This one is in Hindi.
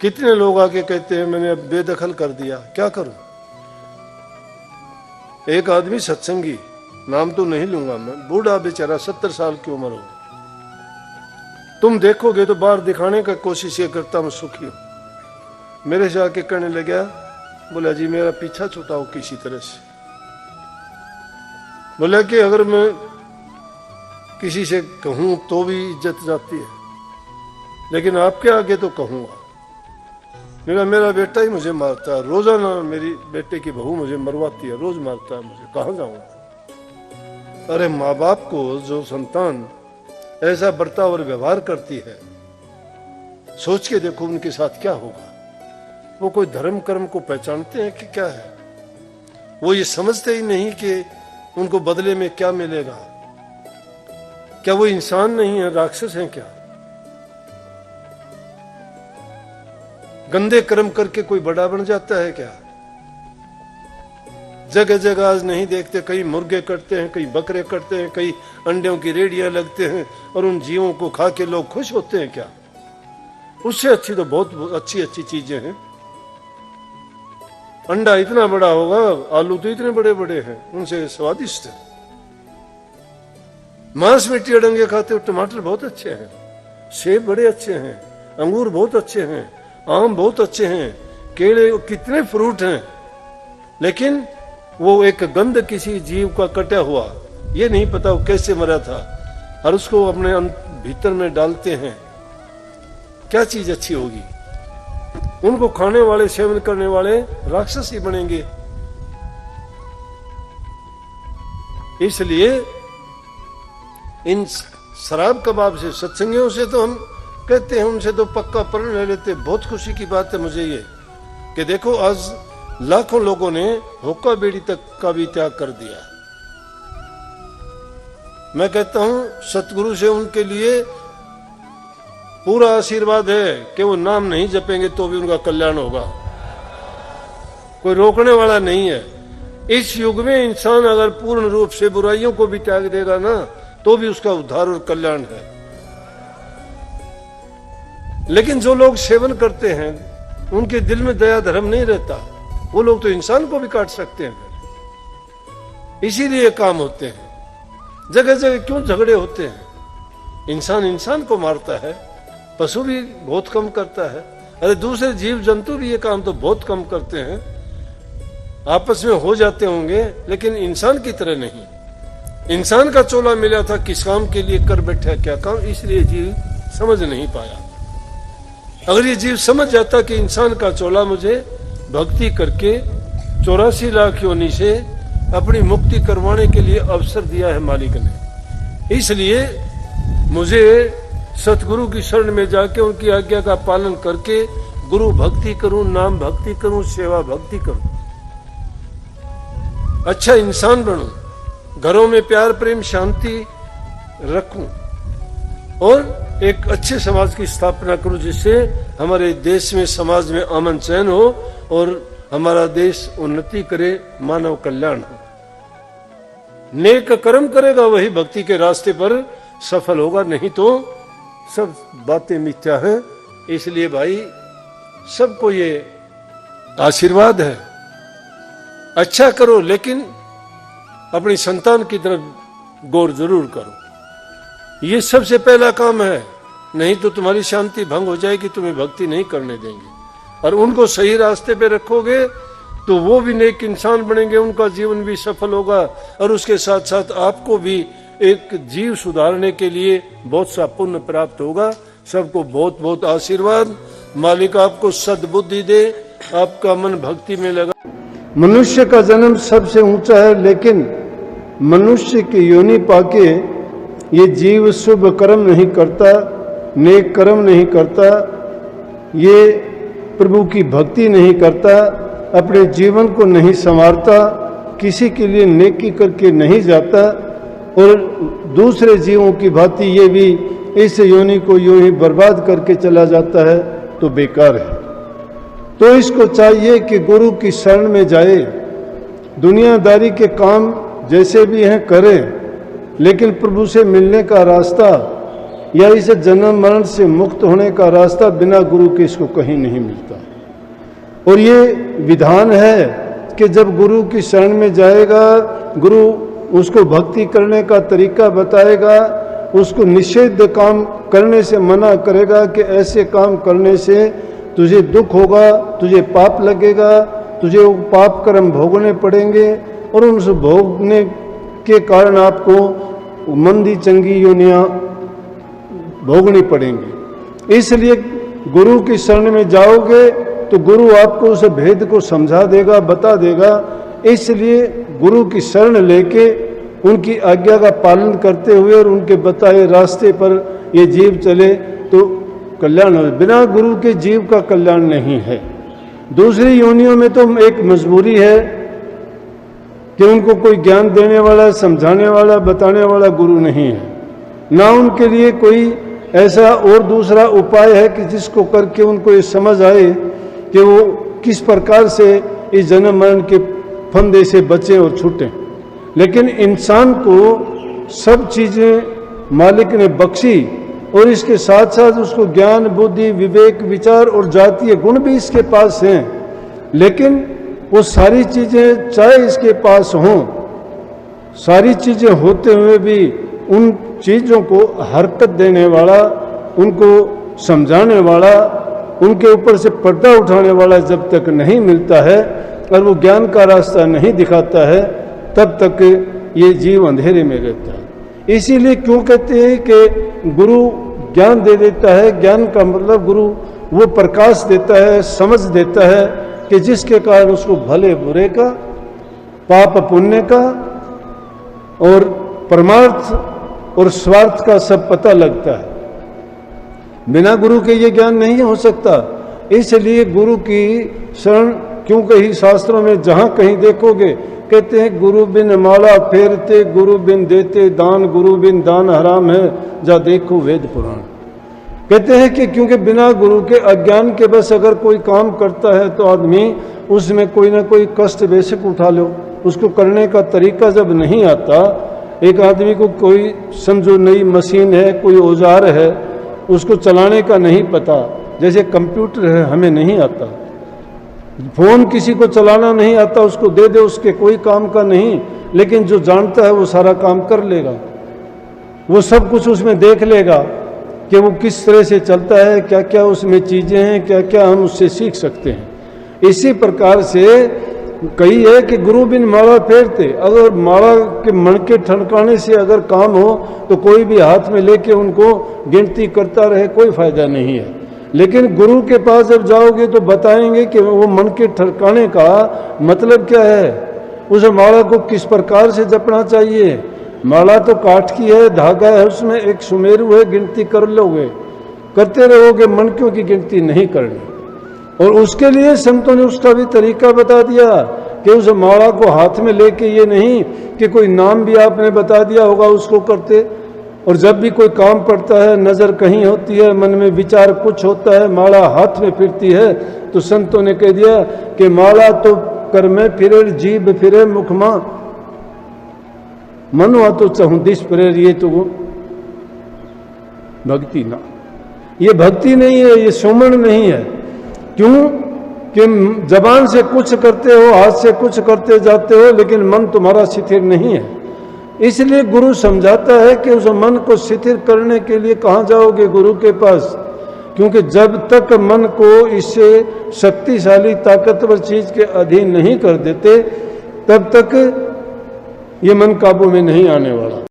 कितने लोग आके कहते हैं मैंने अब बेदखल कर दिया, क्या करूं। एक आदमी सत्संगी, नाम तो नहीं लूंगा मैं, बूढ़ा बेचारा 70 साल की उम्र हो, तुम देखोगे तो बाहर दिखाने का कोशिश ये करता मैं सुखी हूं। मेरे से आके कहने लगा, बोला जी मेरा पीछा छुटाओ किसी तरह से। बोला कि अगर मैं किसी से कहूं तो भी इज्जत जाती है, लेकिन आपके आगे तो कहूंगा। मेरा बेटा ही मुझे मारता है रोजाना, मेरी बेटे की बहू मुझे मरवाती है, रोज मारता है मुझे, कहां जाऊं। अरे माँ बाप को जो संतान ऐसा बर्ताव और व्यवहार करती है, सोच के देखो उनके साथ क्या होगा। वो कोई धर्म कर्म को पहचानते हैं कि क्या है? वो ये समझते ही नहीं कि उनको बदले में क्या मिलेगा। क्या वो इंसान नहीं है, राक्षस हैं क्या? गंदे कर्म करके कोई बड़ा बन जाता है क्या? जगह जगह आज नहीं देखते, कई मुर्गे कटते हैं, कई बकरे कटते हैं, कई अंडों की रेडियां लगते हैं, और उन जीवों को खा के लोग खुश होते हैं क्या? उससे अच्छी तो बहुत अच्छी अच्छी चीजें हैं। अंडा इतना बड़ा होगा, आलू तो इतने बड़े बड़े हैं, उनसे स्वादिष्ट है। मांस में टेढ़ंगे खाते हो, टमाटर बहुत अच्छे हैं, सेब बड़े अच्छे हैं, अंगूर बहुत अच्छे हैं, आम बहुत अच्छे हैं, केले, कितने फ्रूट हैं, लेकिन वो एक गंध किसी जीव का कटा हुआ, ये नहीं पता वो कैसे मरा था, और उसको अपने भीतर में डालते हैं। क्या चीज अच्छी होगी? उनको खाने वाले, सेवन करने वाले राक्षस ही बनेंगे। इसलिए इन शराब कबाब से, सत्संगियों से तो हम कहते हैं, उनसे तो पक्का प्रण ले लेते। बहुत खुशी की बात है मुझे ये कि देखो आज लाखों लोगों ने हुक्का बीड़ी तक का भी त्याग कर दिया। मैं कहता हूं सतगुरु से उनके लिए पूरा आशीर्वाद है कि वो नाम नहीं जपेंगे तो भी उनका कल्याण होगा, कोई रोकने वाला नहीं है। इस युग में इंसान अगर पूर्ण रूप से बुराइयों को भी त्याग देगा ना, तो भी उसका उद्धार और कल्याण है। लेकिन जो लोग सेवन करते हैं, उनके दिल में दया धर्म नहीं रहता, वो लोग तो इंसान को भी काट सकते हैं। इसीलिए काम होते हैं, जगह जगह क्यों झगड़े होते हैं? इंसान इंसान को मारता है, पशु भी बहुत कम करता है, अरे दूसरे जीव जंतु भी ये काम तो बहुत कम करते हैं। आपस में हो जाते होंगे, लेकिन इंसान की तरह नहीं। इंसान का चोला मिला था, किस काम के लिए कर बैठा क्या काम, इसलिए जीव समझ नहीं पाया। अगर ये जीव समझ जाता कि इंसान का चोला मुझे भक्ति करके 84 लाख योनि से अपनी मुक्ति करवाने के लिए अवसर दिया है मालिक ने, इसलिए मुझे सतगुरु की शरण में जाके उनकी आज्ञा का पालन करके गुरु भक्ति करूं, नाम भक्ति करूं, सेवा भक्ति करूं, अच्छा इंसान बनूं, घरों में प्यार प्रेम शांति रखूं और एक अच्छे समाज की स्थापना करूं, जिससे हमारे देश में, समाज में अमन चैन हो और हमारा देश उन्नति करे, मानव कल्याण हो। नेक कर्म करेगा वही भक्ति के रास्ते पर सफल होगा, नहीं तो सब बातें मिथ्या हैं। इसलिए भाई सबको ये आशीर्वाद है, अच्छा करो, लेकिन अपनी संतान की तरफ गौर जरूर करो। ये सबसे पहला काम है, नहीं तो तुम्हारी शांति भंग हो जाएगी, तुम्हें भक्ति नहीं करने देंगे। और उनको सही रास्ते पे रखोगे तो वो भी नेक इंसान बनेंगे, उनका जीवन भी सफल होगा, और उसके साथ साथ आपको भी एक जीव सुधारने के लिए बहुत सा पुण्य प्राप्त होगा। सबको बहुत बहुत आशीर्वाद, मालिक आपको सद्बुद्धि दे, आपका मन भक्ति में लगा। मनुष्य का जन्म सबसे ऊंचा है, लेकिन मनुष्य की योनि पाके ये जीव शुभ कर्म नहीं करता, नेक कर्म नहीं करता, ये प्रभु की भक्ति नहीं करता, अपने जीवन को नहीं संवारता, किसी के लिए नेकी करके नहीं जाता, और दूसरे जीवों की भांति ये भी इस योनि को यूं ही बर्बाद करके चला जाता है, तो बेकार है। तो इसको चाहिए कि गुरु की शरण में जाए, दुनियादारी के काम जैसे भी हैं करें, लेकिन प्रभु से मिलने का रास्ता या इसे जन्म मरण से मुक्त होने का रास्ता बिना गुरु के इसको कहीं नहीं मिलता। और ये विधान है कि जब गुरु की शरण में जाएगा, गुरु उसको भक्ति करने का तरीका बताएगा, उसको निषिद्ध काम करने से मना करेगा कि ऐसे काम करने से तुझे दुख होगा, तुझे पाप लगेगा, तुझे वो पाप कर्म भोगने पड़ेंगे और उन भोगने के कारण आपको मंदी चंगी योनियां भोगनी पड़ेंगी। इसलिए गुरु की शरण में जाओगे तो गुरु आपको उस भेद को समझा देगा, बता देगा। इसलिए गुरु की शरण लेके उनकी आज्ञा का पालन करते हुए और उनके बताए रास्ते पर ये जीव चले तो कल्याण हो। बिना गुरु के जीव का कल्याण नहीं है। दूसरी योनियों में तो एक मजबूरी है कि उनको कोई ज्ञान देने वाला, समझाने वाला, बताने वाला गुरु नहीं है, ना उनके लिए कोई ऐसा और दूसरा उपाय है कि जिसको करके उनको ये समझ आए कि वो किस प्रकार से इस जन्म मरण के फंदे से बचे और छूटें। लेकिन इंसान को सब चीजें मालिक ने बख्शी और इसके साथ साथ उसको ज्ञान, बुद्धि, विवेक, विचार और जातीय गुण भी इसके पास हैं। लेकिन वो सारी चीजें चाहे इसके पास हों, सारी चीजें होते हुए भी उन चीजों को हरकत देने वाला, उनको समझाने वाला, उनके ऊपर से पर्दा उठाने वाला जब तक नहीं मिलता है और वो ज्ञान का रास्ता नहीं दिखाता है, तब तक ये जीव अंधेरे में रहता है। इसीलिए क्यों कहते हैं कि गुरु ज्ञान दे देता है। ज्ञान का मतलब गुरु वो प्रकाश देता है, समझ देता है कि जिसके कारण उसको भले बुरे का, पाप पुण्य का और परमार्थ और स्वार्थ का सब पता लगता है। बिना गुरु के ये ज्ञान नहीं हो सकता। इसलिए गुरु की शरण, क्यों कहीं शास्त्रों में जहां कहीं देखोगे कहते हैं गुरु बिन माला फेरते, गुरु बिन देते दान, गुरु बिन दान हराम है, जा देखो वेद पुराण। कहते हैं कि क्योंकि बिना गुरु के अज्ञान के बस अगर कोई काम करता है तो आदमी उसमें कोई ना कोई कष्ट बेशक उठा लो। उसको करने का तरीका जब नहीं आता, एक आदमी को कोई समझो नई मशीन है, कोई औजार है, उसको चलाने का नहीं पता, जैसे कंप्यूटर है हमें नहीं आता, फोन किसी को चलाना नहीं आता, उसको दे दे उसके कोई काम का नहीं, लेकिन जो जानता है वो सारा काम कर लेगा। वो सब कुछ उसमें देख लेगा कि वो किस तरह से चलता है, क्या क्या उसमें चीजें हैं, क्या क्या हम उससे सीख सकते हैं। इसी प्रकार से कही है कि गुरु बिन माला फेरते, अगर माला के मणके ठनकाने से अगर काम हो तो कोई भी हाथ में लेके उनको गिनती करता रहे, कोई फायदा नहीं है। लेकिन गुरु के पास जब जाओगे तो बताएंगे कि वो मन के ठनकाने का मतलब क्या है, उस माला को किस प्रकार से जपना चाहिए। माला तो काठ की है, धागा है, उसमें एक सुमेरु है, गिनती कर लोगे, करते रहोगे, मणकियों की गिनती नहीं करनी। और उसके लिए संतों ने उसका भी तरीका बता दिया कि उस माला को हाथ में लेके ये नहीं कि कोई नाम भी आपने बता दिया होगा उसको करते, और जब भी कोई काम पड़ता है, नजर कहीं होती है, मन में विचार कुछ होता है, माला हाथ में फिरती है, तो संतों ने कह दिया कि माला तो कर में फिरे, जीभ फिरे मुखमा, मन हुआ तो चहुदिश प्रेर। ये तो भक्ति ना, ये भक्ति नहीं है, ये सुमन नहीं है। क्यों कि जबान से कुछ करते हो, हाथ से कुछ करते जाते हो, लेकिन मन तुम्हारा शिथिर नहीं है। इसलिए गुरु समझाता है कि उस मन को शिथिर करने के लिए कहाँ जाओगे, गुरु के पास। क्योंकि जब तक मन को इससे शक्तिशाली ताकतवर चीज के अधीन नहीं कर देते, तब तक ये मन काबू में नहीं आने वाला।